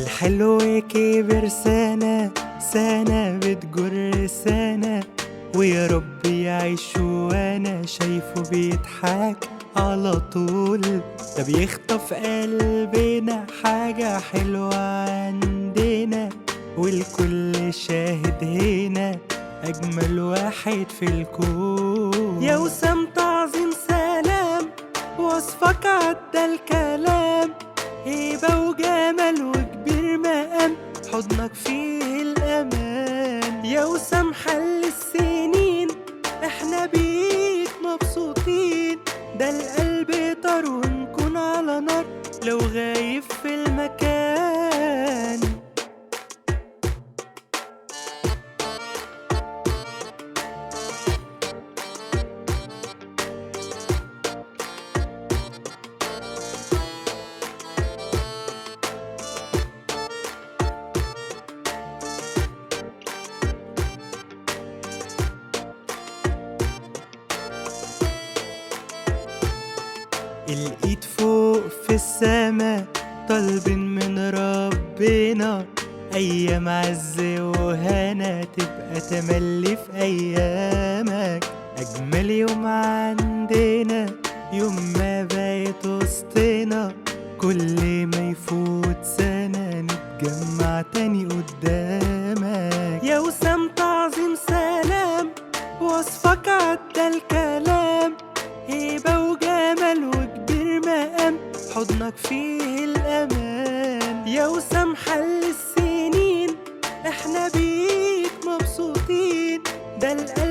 الحلو كبر سنة سنة بتجر سنة، ويا رب يعيش وانا شايفه بيضحك على طول. ده بيخطف قلبنا حاجة حلوة عندنا، والكل شاهد هنا أجمل واحد في الكون. يا وسام تعظيم سلام، وصفك عدى الكلام، هيبة وجمال وكبير مقام، حضنك فيه الأمان. يا وسام حل السنين، احنا بيك مبسوطين، ده القلب طار ونكون على نار لو غايب في المكان. الإيد فوق في السما طالبين من ربنا، أيام عز وهنا تبقى تملي في أيامك. أجمل يوم عندنا يوم ما بقيت وسطنا، كل ما يفوت سنة نتجمع تاني قدامك. يا وسام تعظيم سلام، وصفك عدى الكلام، هيبة وجمال وكبير مقام، حضنك فيه الأمان. يا وسام حل السنين، احنا بيك مبسوطين، ده القلب